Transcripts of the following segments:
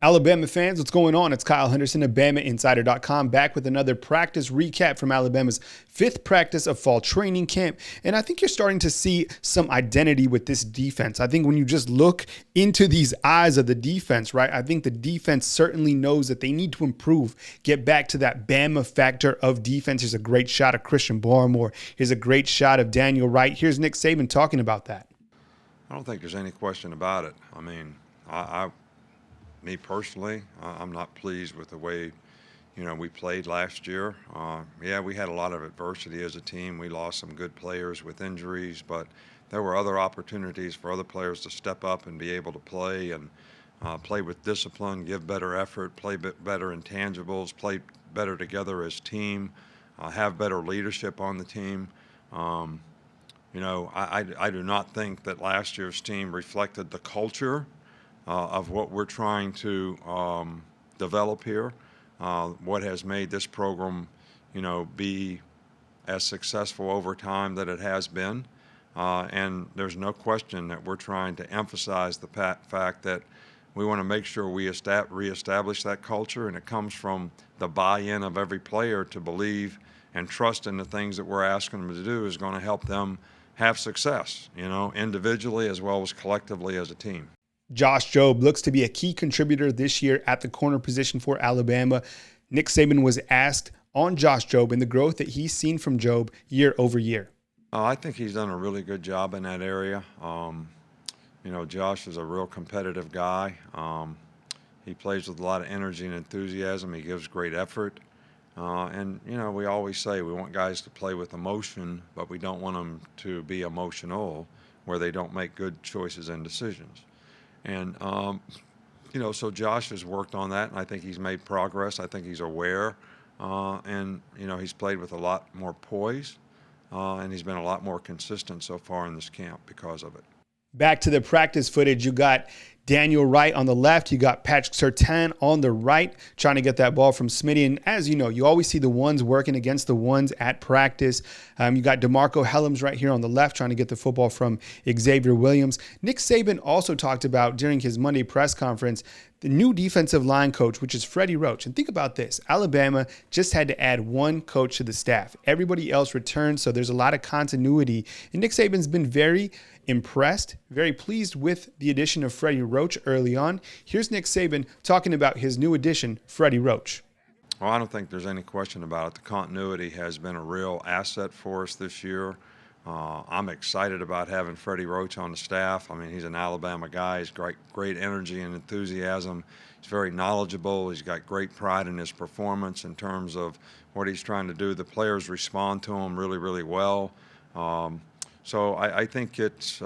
Alabama fans, what's going on? It's Kyle Henderson of BamaInsider.com back with another practice recap from Alabama's fifth practice of fall training camp. And I think you're starting to see some identity with this defense. I think when you just look into these eyes of the defense, right, I think the defense certainly knows that they need to improve, get back to that Bama factor of defense. Here's a great shot of Christian Barmore. Here's a great shot of Daniel Wright. Here's Nick Saban talking about that. I don't think there's any question about it. I mean, me personally, I'm not pleased with the way, we played last year. Yeah, we had a lot of adversity as a team. We lost some good players with injuries, but there were other opportunities for other players to step up and be able to play and play with discipline, give better effort, play better intangibles, play better together as team, have better leadership on the team. I do not think that last year's team reflected the culture of what we're trying to develop here, what has made this program, be as successful over time that it has been. And there's no question that we're trying to emphasize the fact that we want to make sure we reestablish that culture, and it comes from the buy-in of every player to believe and trust in the things that we're asking them to do is going to help them have success, individually as well as collectively as a team. Josh Jobe looks to be a key contributor this year at the corner position for Alabama. Nick Saban was asked on Josh Jobe and the growth that he's seen from Jobe year over year. I think he's done a really good job in that area. Josh is a real competitive guy. He plays with a lot of energy and enthusiasm. He gives great effort. We always say we want guys to play with emotion, but we don't want them to be emotional where they don't make good choices and decisions. And, so Josh has worked on that, and I think he's made progress. I think he's aware, he's played with a lot more poise, and he's been a lot more consistent so far in this camp because of it. Back to the practice footage, you got Daniel Wright on the left. You got Patrick Surtain on the right, trying to get that ball from Smitty. And as you know, you always see the ones working against the ones at practice. You got DeMarco Helms right here on the left, trying to get the football from Xavier Williams. Nick Saban also talked about during his Monday press conference the new defensive line coach, which is Freddie Roach. And think about this. Alabama just had to add one coach to the staff. Everybody else returned, so there's a lot of continuity. And Nick Saban's been very impressed, very pleased with the addition of Freddie Roach early on. Here's Nick Saban talking about his new addition, Freddie Roach. Well, I don't think there's any question about it. The continuity has been a real asset for us this year. I'm excited about having Freddie Roach on the staff. I mean, he's an Alabama guy. He's great energy and enthusiasm. He's very knowledgeable. He's got great pride in his performance in terms of what he's trying to do. The players respond to him really, really well. So I think it's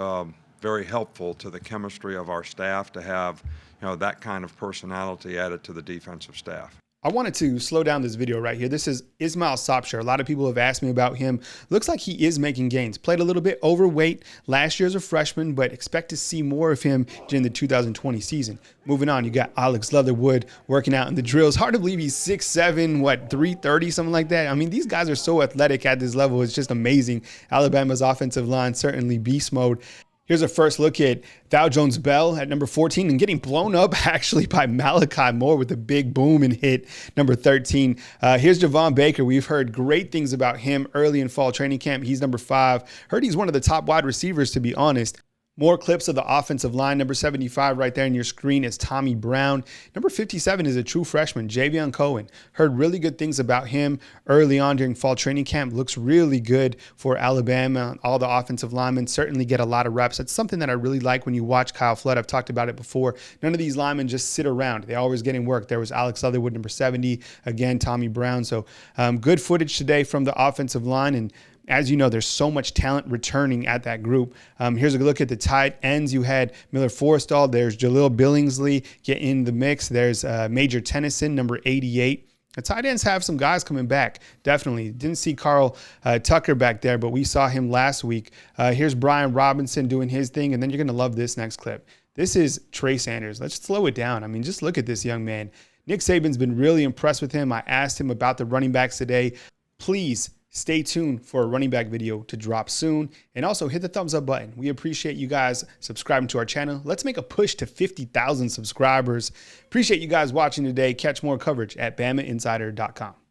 very helpful to the chemistry of our staff to have, that kind of personality added to the defensive staff. I wanted to slow down this video right here. This is Ismael Sopsh. A lot of people have asked me about him. Looks like he is making gains. Played a little bit overweight last year as a freshman, but expect to see more of him during the 2020 season. Moving on, you got Alex Leatherwood working out in the drills. Hard to believe he's 6'7", 330, something like that. I mean, these guys are so athletic at this level. It's just amazing. Alabama's offensive line, certainly beast mode. Here's a first look at Thao Jones-Bell at number 14 and getting blown up actually by Malachi Moore with a big boom and hit number 13. Here's Javon Baker. We've heard great things about him early in fall training camp. He's number 5. Heard he's one of the top wide receivers, to be honest. More clips of the offensive line. Number 75 right there on your screen is Tommy Brown. Number 57 is a true freshman, Javion Cohen. Heard really good things about him early on during fall training camp. Looks really good for Alabama. All the offensive linemen certainly get a lot of reps. That's something that I really like when you watch Kyle Flood. I've talked about it before. None of these linemen just sit around. They always getting work. There was Alex Leatherwood, number 70. Again, Tommy Brown. So good footage today from the offensive line. And as you know, there's so much talent returning at that group. Here's a look at the tight ends. You had Miller Forrestall. There's Jaleel Billingsley get in the mix. There's Major Tennyson, number 88. The tight ends have some guys coming back, definitely. Didn't see Carl Tucker back there, but we saw him last week. Here's Brian Robinson doing his thing, and then you're going to love this next clip. This is Trey Sanders. Let's slow it down. I mean, just look at this young man. Nick Saban's been really impressed with him. I asked him about the running backs today. Please Stay tuned for a running back video to drop soon. And also hit the thumbs up button. We appreciate you guys subscribing to our channel. Let's make a push to 50,000 subscribers. Appreciate you guys watching today. Catch more coverage at BamaInsider.com.